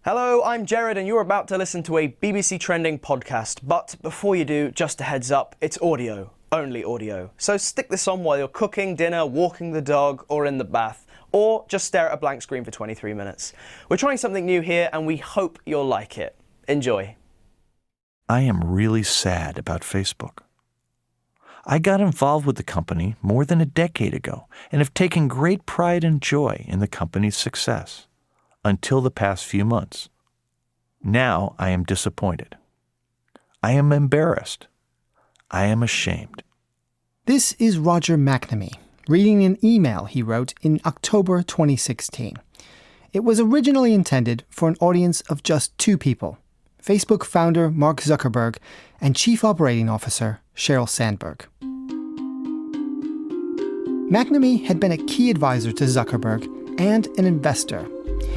Hello, I'm Jared and you're about to listen to a BBC Trending podcast. But before you do, just a heads up, it's audio, only audio. So stick this on while you're cooking dinner, walking the dog, or in the bath. Or just stare at a blank screen for 23 minutes. We're trying something new here and we hope you'll like it. Enjoy. I am really sad about Facebook. I got involved with the company more than a decade ago and have taken great pride and joy in the company's success until the past few months. Now I am disappointed. I am embarrassed. I am ashamed. This is Roger McNamee, reading an email he wrote in October 2016. It was originally intended for an audience of just two people, Facebook founder Mark Zuckerberg and Chief Operating Officer Sheryl Sandberg. McNamee had been a key advisor to Zuckerberg and an investor.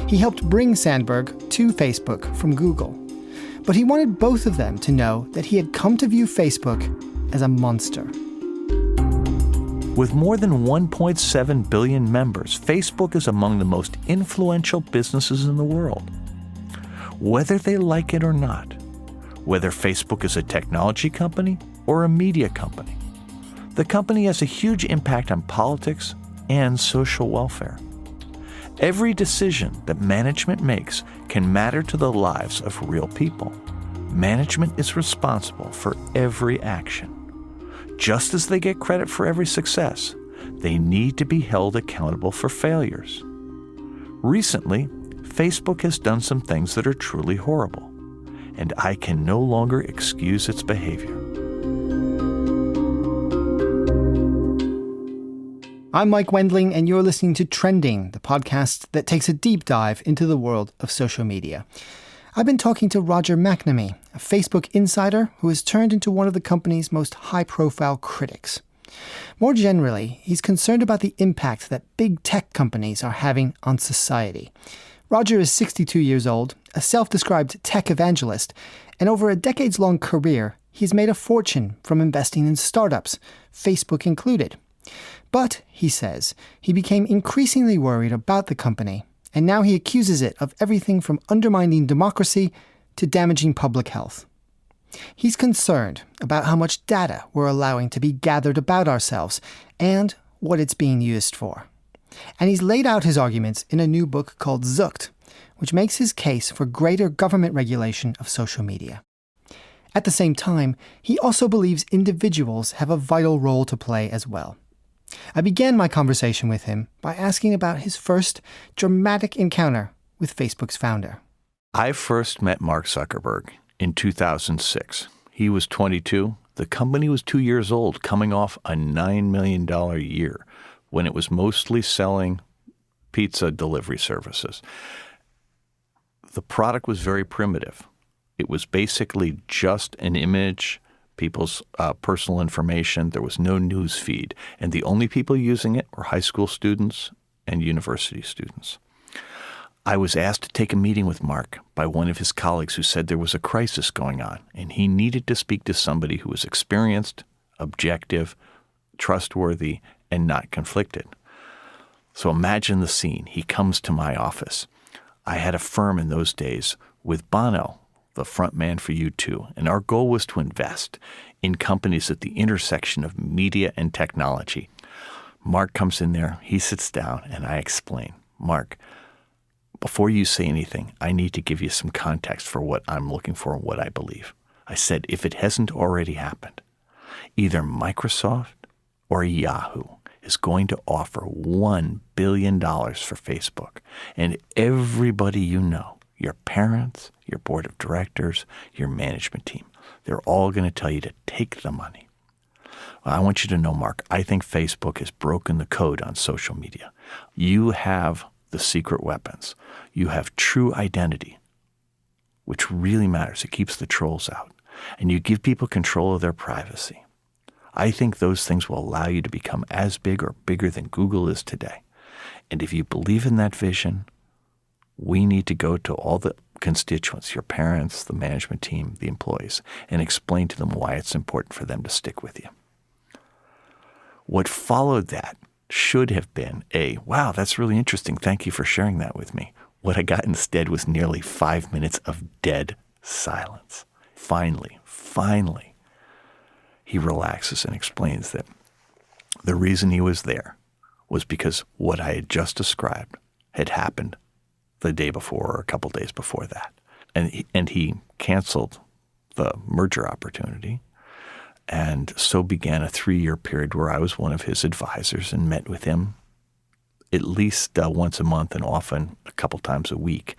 He helped bring Sandberg to Facebook from Google. But he wanted both of them to know that he had come to view Facebook as a monster. With more than 1.7 billion members, Facebook is among the most influential businesses in the world. Whether they like it or not, whether Facebook is a technology company or a media company, the company has a huge impact on politics and social welfare. Every decision that management makes can matter to the lives of real people. Management is responsible for every action. Just as they get credit for every success, they need to be held accountable for failures. Recently, Facebook has done some things that are truly horrible, and I can no longer excuse its behavior. I'm Mike Wendling, and you're listening to Trending, the podcast that takes a deep dive into the world of social media. I've been talking to Roger McNamee, a Facebook insider who has turned into one of the company's most high-profile critics. More generally, he's concerned about the impact that big tech companies are having on society. Roger is 62 years old, a self-described tech evangelist, and over a decades-long career, he's made a fortune from investing in startups, Facebook included. But, he says, he became increasingly worried about the company, and now he accuses it of everything from undermining democracy to damaging public health. He's concerned about how much data we're allowing to be gathered about ourselves and what it's being used for. And he's laid out his arguments in a new book called Zucked, which makes his case for greater government regulation of social media. At the same time, he also believes individuals have a vital role to play as well. I began my conversation with him by asking about his first dramatic encounter with Facebook's founder. I first met Mark Zuckerberg in 2006. He was 22. The company was 2 years old, coming off a $9 million year when it was mostly selling pizza delivery services. The product was very primitive. It was basically just an image, people's personal information. There was no news feed. And the only people using it were high school students and university students. I was asked to take a meeting with Mark by one of his colleagues who said there was a crisis going on, and he needed to speak to somebody who was experienced, objective, trustworthy, and not conflicted. So imagine the scene. He comes to my office. I had a firm in those days with Bono, the front man for U2, and our goal was to invest in companies at the intersection of media and technology. Mark comes in there, he sits down, and I explain, Mark, before you say anything, I need to give you some context for what I'm looking for and what I believe. I said, if it hasn't already happened, either Microsoft or Yahoo is going to offer $1 billion for Facebook, and everybody you know, your parents, your board of directors, your management team, they're all going to tell you to take the money. Well, I want you to know, Mark, I think Facebook has broken the code on social media. You have the secret weapons. You have true identity, which really matters. It keeps the trolls out. And you give people control of their privacy. I think those things will allow you to become as big or bigger than Google is today. And if you believe in that vision, we need to go to all the constituents, your parents, the management team, the employees, and explain to them why it's important for them to stick with you. What followed that should have been wow, that's really interesting. Thank you for sharing that with me. What I got instead was nearly 5 minutes of dead silence. Finally, he relaxes and explains that the reason he was there was because what I had just described had happened the day before or a couple days before that. And he canceled the merger opportunity. And so began a 3-year period where I was one of his advisors and met with him at least once a month and often a couple times a week.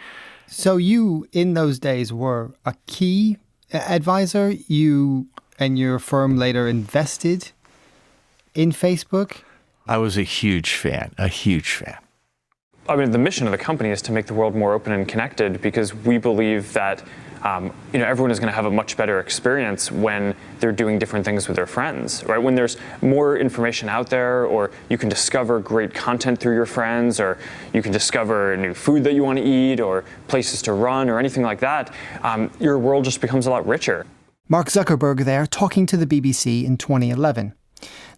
So you, in those days, were a key advisor. You and your firm later invested in Facebook. I was a huge fan. I mean, the mission of the company is to make the world more open and connected because we believe that everyone is going to have a much better experience when they're doing different things with their friends, right? When there's more information out there, or you can discover great content through your friends, or you can discover new food that you want to eat, or places to run, or anything like that, your world just becomes a lot richer. Mark Zuckerberg there talking to the BBC in 2011.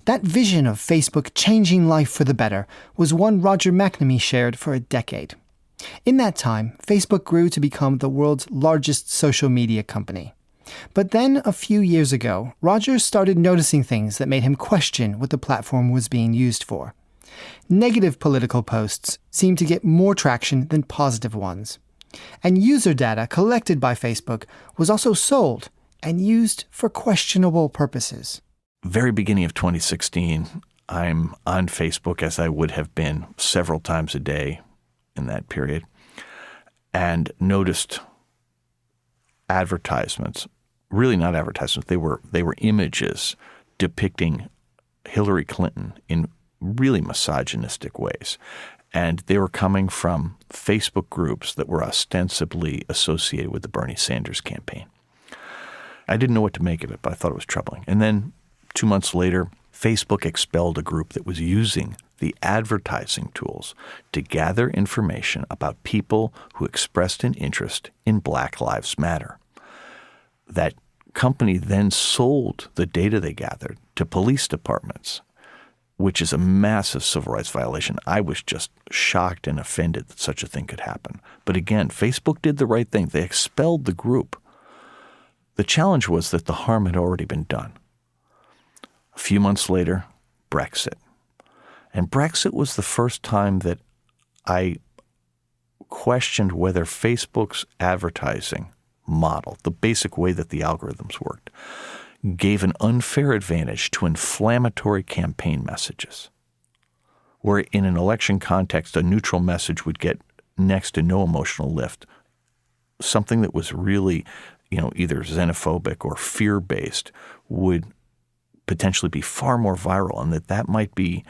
That vision of Facebook changing life for the better was one Roger McNamee shared for a decade. In that time, Facebook grew to become the world's largest social media company. But then, a few years ago, Roger started noticing things that made him question what the platform was being used for. Negative political posts seemed to get more traction than positive ones. And user data collected by Facebook was also sold and used for questionable purposes. Very beginning of 2016, I'm on Facebook, as I would have been several times a day in that period, and noticed advertisements, really not advertisements, they were images depicting Hillary Clinton in really misogynistic ways. And they were coming from Facebook groups that were ostensibly associated with the Bernie Sanders campaign. I didn't know what to make of it, but I thought it was troubling. And then 2 months later, Facebook expelled a group that was using the advertising tools to gather information about people who expressed an interest in Black Lives Matter. That company then sold the data they gathered to police departments, which is a massive civil rights violation. I was just shocked and offended that such a thing could happen. But again, Facebook did the right thing. They expelled the group. The challenge was that the harm had already been done. A few months later, Brexit. And Brexit was the first time that I questioned whether Facebook's advertising model, the basic way that the algorithms worked, gave an unfair advantage to inflammatory campaign messages, where in an election context, a neutral message would get next to no emotional lift. Something that was really, either xenophobic or fear-based would potentially be far more viral, and that might be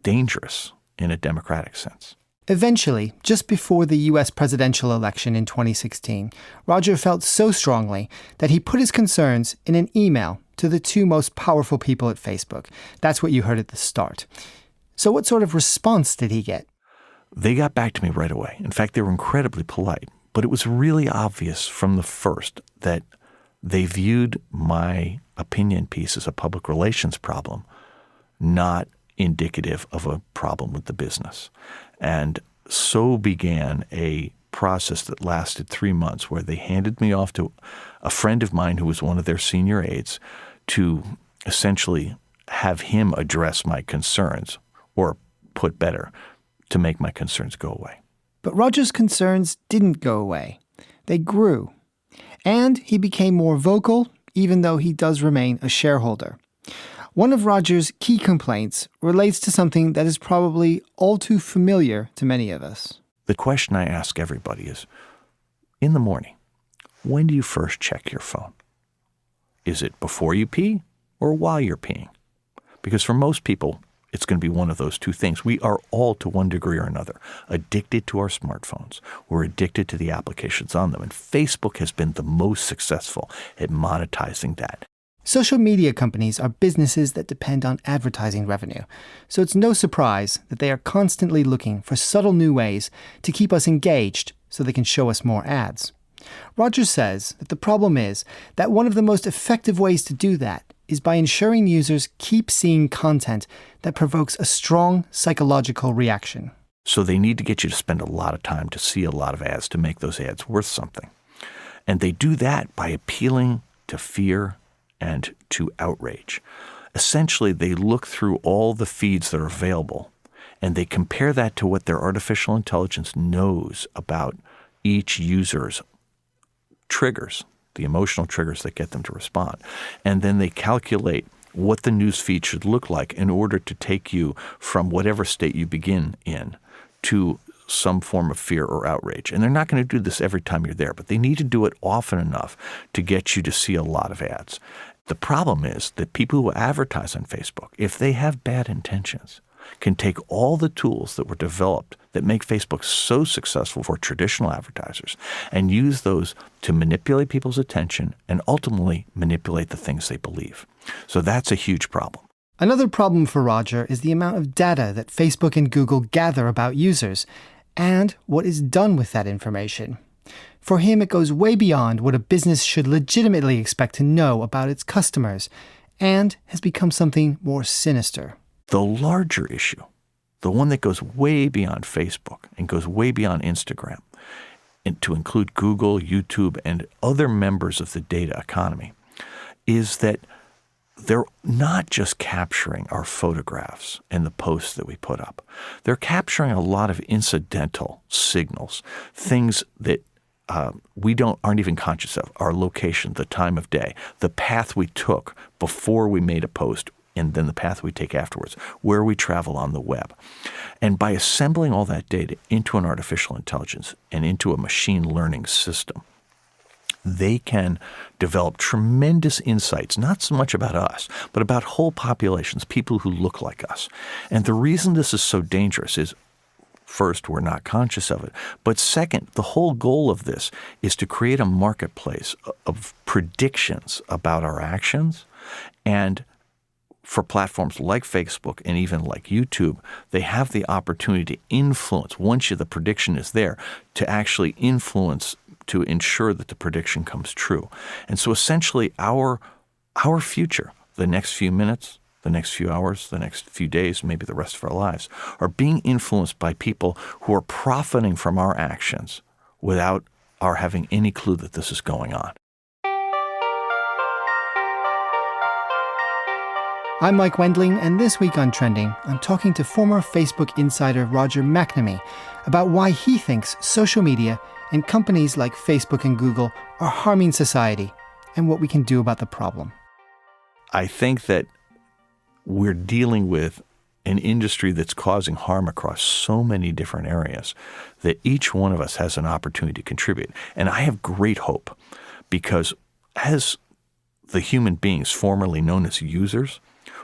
dangerous in a democratic sense. Eventually, just before the US presidential election in 2016, Roger felt so strongly that he put his concerns in an email to the two most powerful people at Facebook. That's what you heard at the start. So what sort of response did he get? They got back to me right away. In fact, they were incredibly polite. But it was really obvious from the first that they viewed my opinion piece as a public relations problem, not indicative of a problem with the business. And so began a process that lasted 3 months where they handed me off to a friend of mine who was one of their senior aides to essentially have him address my concerns, or put better, to make my concerns go away. But Roger's concerns didn't go away. They grew. And he became more vocal, even though he does remain a shareholder. One of Roger's key complaints relates to something that is probably all too familiar to many of us. The question I ask everybody is, in the morning, when do you first check your phone? Is it before you pee or while you're peeing? Because for most people, it's going to be one of those two things. We are all, to one degree or another, addicted to our smartphones. We're addicted to the applications on them. And Facebook has been the most successful at monetizing that. Social media companies are businesses that depend on advertising revenue. So it's no surprise that they are constantly looking for subtle new ways to keep us engaged so they can show us more ads. Roger says that the problem is that one of the most effective ways to do that is by ensuring users keep seeing content that provokes a strong psychological reaction. So they need to get you to spend a lot of time to see a lot of ads to make those ads worth something. And they do that by appealing to fear and to outrage. Essentially, they look through all the feeds that are available and they compare that to what their artificial intelligence knows about each user's triggers, the emotional triggers that get them to respond. And then they calculate what the news feed should look like in order to take you from whatever state you begin in to some form of fear or outrage. And they're not going to do this every time you're there, but they need to do it often enough to get you to see a lot of ads. The problem is that people who advertise on Facebook, if they have bad intentions, can take all the tools that were developed that make Facebook so successful for traditional advertisers and use those to manipulate people's attention and ultimately manipulate the things they believe. So that's a huge problem. Another problem for Roger is the amount of data that Facebook and Google gather about users and what is done with that information. For him, it goes way beyond what a business should legitimately expect to know about its customers and has become something more sinister. The larger issue, the one that goes way beyond Facebook and goes way beyond Instagram, and to include Google, YouTube, and other members of the data economy, is that they're not just capturing our photographs and the posts that we put up. They're capturing a lot of incidental signals, things that we aren't even conscious of: our location, the time of day, the path we took before we made a post, and then the path we take afterwards, where we travel on the web. And by assembling all that data into an artificial intelligence and into a machine learning system, they can develop tremendous insights, not so much about us, but about whole populations, people who look like us. And the reason this is so dangerous is, first, we're not conscious of it. But second, the whole goal of this is to create a marketplace of predictions about our actions. And for platforms like Facebook and even like YouTube, they have the opportunity to influence, once the prediction is there, to actually influence to ensure that the prediction comes true. And so essentially our future, the next few minutes, the next few hours, the next few days, maybe the rest of our lives, are being influenced by people who are profiting from our actions without our having any clue that this is going on. I'm Mike Wendling, and this week on Trending, I'm talking to former Facebook insider Roger McNamee about why he thinks social media and companies like Facebook and Google are harming society and what we can do about the problem. I think that we're dealing with an industry that's causing harm across so many different areas that each one of us has an opportunity to contribute. And I have great hope because as the human beings formerly known as users,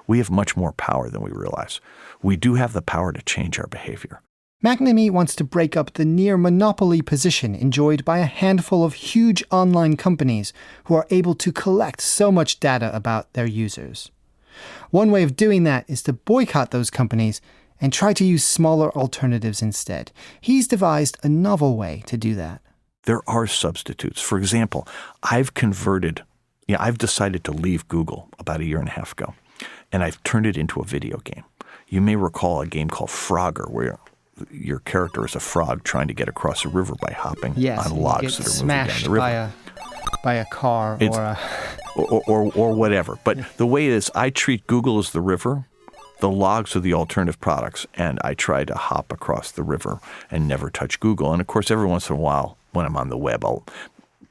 we have much more power than we realize. We do have the power to change our behavior. McNamee wants to break up the near monopoly position enjoyed by a handful of huge online companies who are able to collect so much data about their users. One way of doing that is to boycott those companies and try to use smaller alternatives instead. He's devised a novel way to do that. There are substitutes. For example, I've decided to leave Google about 1.5 years ago, and I've turned it into a video game. You may recall a game called Frogger, where your character is a frog trying to get across a river by hopping on logs that are moving down the river. By a car or whatever. But the way it is, I treat Google as the river, the logs are the alternative products, and I try to hop across the river and never touch Google. And of course, every once in a while, when I'm on the web, I'll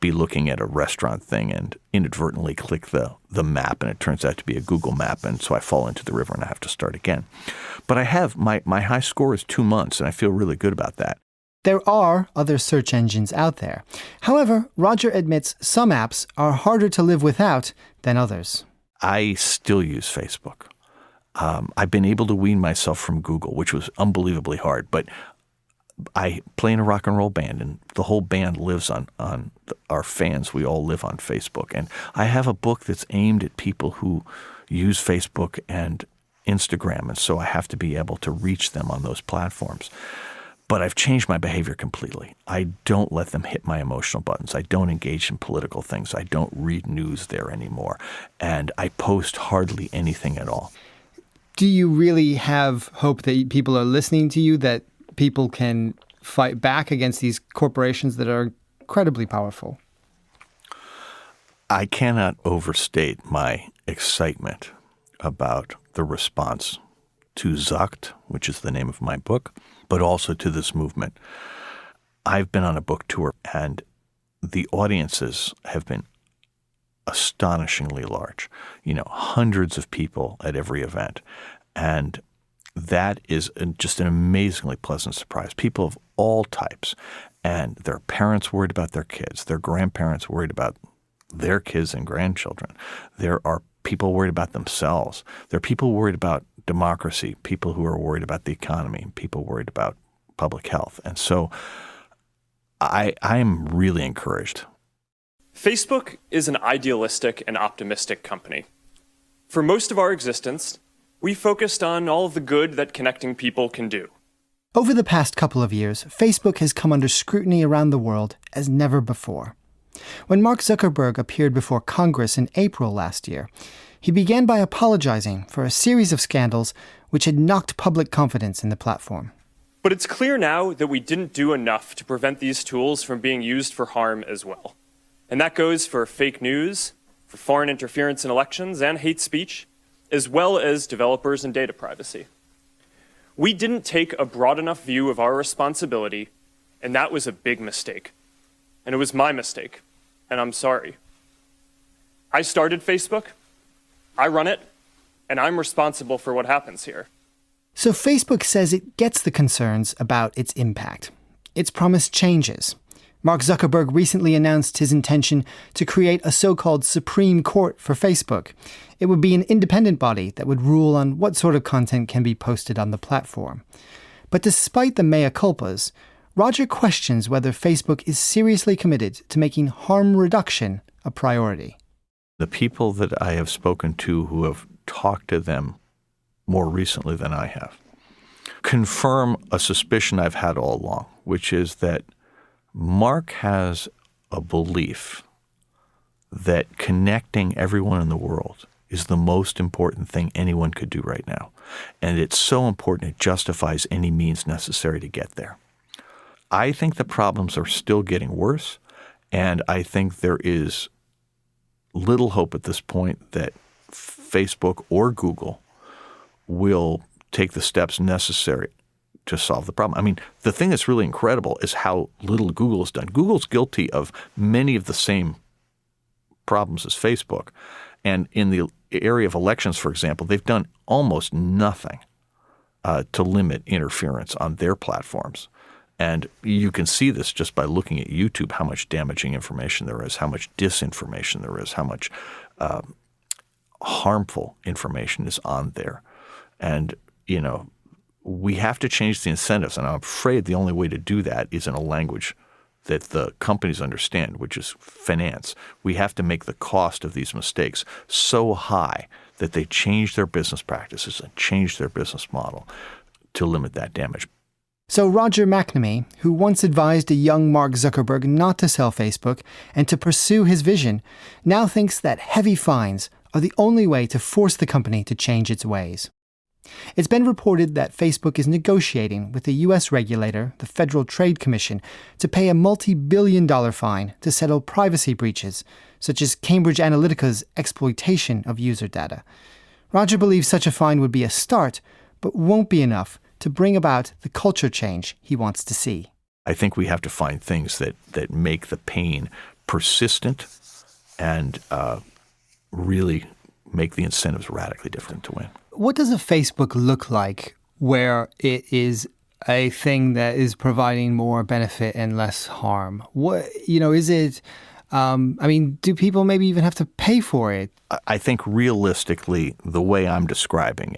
be looking at a restaurant thing and inadvertently click the map, and it turns out to be a Google map, and so I fall into the river and I have to start again. But I have, my high score is 2 months, and I feel really good about that. There are other search engines out there. However, Roger admits some apps are harder to live without than others. I still use Facebook. I've been able to wean myself from Google, which was unbelievably hard, but I play in a rock and roll band, and the whole band lives on our fans. We all live on Facebook. And I have a book that's aimed at people who use Facebook and Instagram, and so I have to be able to reach them on those platforms. But I've changed my behavior completely. I don't let them hit my emotional buttons. I don't engage in political things. I don't read news there anymore. And I post hardly anything at all. Do you really have hope that people are listening to you, that people can fight back against these corporations that are incredibly powerful? I cannot overstate my excitement about the response to Zucked, which is the name of my book, but also to this movement. I've been on a book tour, and the audiences have been astonishingly large, hundreds of people at every event. And that is just an amazingly pleasant surprise. People of all types, and their parents worried about their kids, their grandparents worried about their kids and grandchildren. There are people worried about themselves. There are people worried about democracy, people who are worried about the economy, people worried about public health. And so I am really encouraged. Facebook is an idealistic and optimistic company. For most of our existence, we focused on all of the good that connecting people can do. Over the past couple of years, Facebook has come under scrutiny around the world as never before. When Mark Zuckerberg appeared before Congress in April last year, he began by apologizing for a series of scandals which had knocked public confidence in the platform. But it's clear now that we didn't do enough to prevent these tools from being used for harm as well. And that goes for fake news, for foreign interference in elections and hate speech, as well as developers and data privacy. We didn't take a broad enough view of our responsibility, and that was a big mistake. And it was my mistake, and I'm sorry. I started Facebook, I run it, and I'm responsible for what happens here. So Facebook says it gets the concerns about its impact. It's promised changes. Mark Zuckerberg recently announced his intention to create a so-called Supreme Court for Facebook. It would be an independent body that would rule on what sort of content can be posted on the platform. But despite the mea culpas, Roger questions whether Facebook is seriously committed to making harm reduction a priority. The people that I have spoken to who have talked to them more recently than I have confirm a suspicion I've had all along, which is that Mark has a belief that connecting everyone in the world is the most important thing anyone could do right now. And it's so important it justifies any means necessary to get there. I think the problems are still getting worse, and I think there is little hope at this point that Facebook or Google will take the steps necessary to solve the problem. I mean, the thing that's really incredible is how little Google has done. Google's guilty of many of the same problems as Facebook. And in the area of elections, for example, they've done almost nothing to limit interference on their platforms. And you can see this just by looking at YouTube, how much damaging information there is, how much disinformation there is, how much harmful information is on there. And, we have to change the incentives. And I'm afraid the only way to do that is in a language that the companies understand, which is finance. We have to make the cost of these mistakes so high that they change their business practices and change their business model to limit that damage. So Roger McNamee, who once advised a young Mark Zuckerberg not to sell Facebook and to pursue his vision, now thinks that heavy fines are the only way to force the company to change its ways. It's been reported that Facebook is negotiating with the US regulator, the Federal Trade Commission, to pay a multi-billion-dollar fine to settle privacy breaches, such as Cambridge Analytica's exploitation of user data. Roger believes such a fine would be a start, but won't be enough to bring about the culture change he wants to see. I think we have to find things that make the pain persistent and really make the incentives radically different to win. What does a Facebook look like where it is a thing that is providing more benefit and less harm? Is it, do people maybe even have to pay for it? I think realistically, the way I'm describing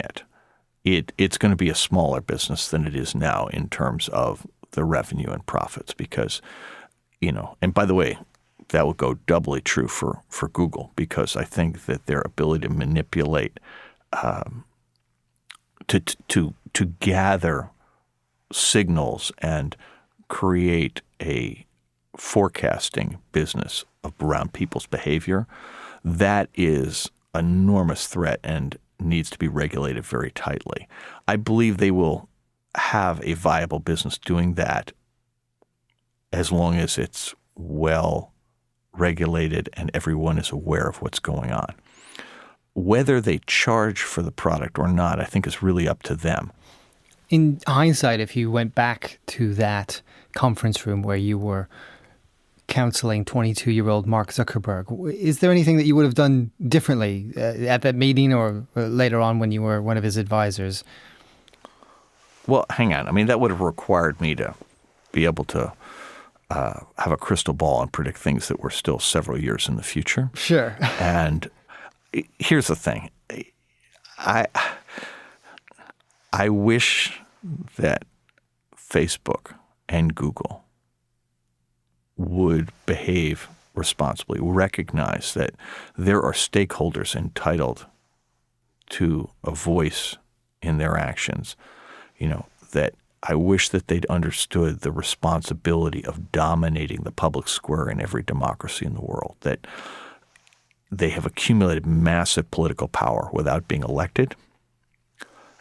it's going to be a smaller business than it is now in terms of the revenue and profits because, and by the way, that will go doubly true for Google because I think that their ability to manipulate to gather signals and create a forecasting business around people's behavior, that is an enormous threat and needs to be regulated very tightly. I believe they will have a viable business doing that as long as it's well regulated and everyone is aware of what's going on. Whether they charge for the product or not, I think is really up to them. In hindsight, if you went back to that conference room where you were counseling 22-year-old Mark Zuckerberg, is there anything that you would have done differently at that meeting or later on when you were one of his advisors? Well, hang on. I mean, that would have required me to be able to have a crystal ball and predict things that were still several years in the future. Sure. And here's the thing. I wish that Facebook and Google would behave responsibly, recognize that there are stakeholders entitled to a voice in their actions, that I wish that they'd understood the responsibility of dominating the public square in every democracy in the world, that they have accumulated massive political power without being elected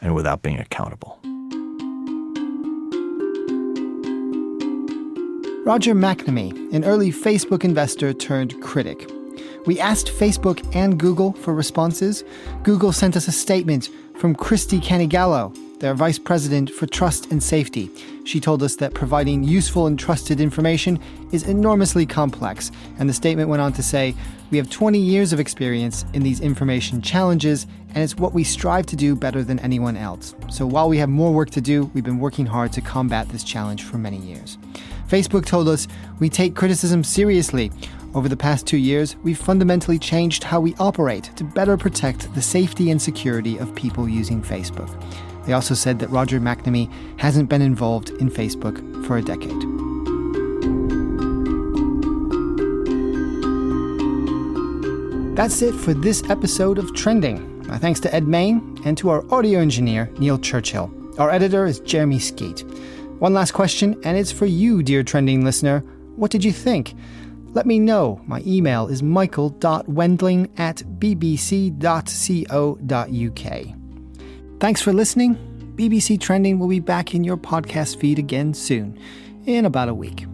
and without being accountable. Roger McNamee, an early Facebook investor turned critic. We asked Facebook and Google for responses. Google sent us a statement from Christy Canigallo, their vice president for trust and safety. She told us that providing useful and trusted information is enormously complex, and the statement went on to say, "We have 20 years of experience in these information challenges, and it's what we strive to do better than anyone else. So while we have more work to do, we've been working hard to combat this challenge for many years." Facebook told us, "We take criticism seriously. Over the past 2 years, we've fundamentally changed how we operate to better protect the safety and security of people using Facebook." They also said that Roger McNamee hasn't been involved in Facebook for a decade. That's it for this episode of Trending. My thanks to Ed Main and to our audio engineer, Neil Churchill. Our editor is Jeremy Skeet. One last question, and it's for you, dear Trending listener. What did you think? Let me know. My email is michael.wendling@bbc.co.uk. Thanks for listening. BBC Trending will be back in your podcast feed again soon, in about a week.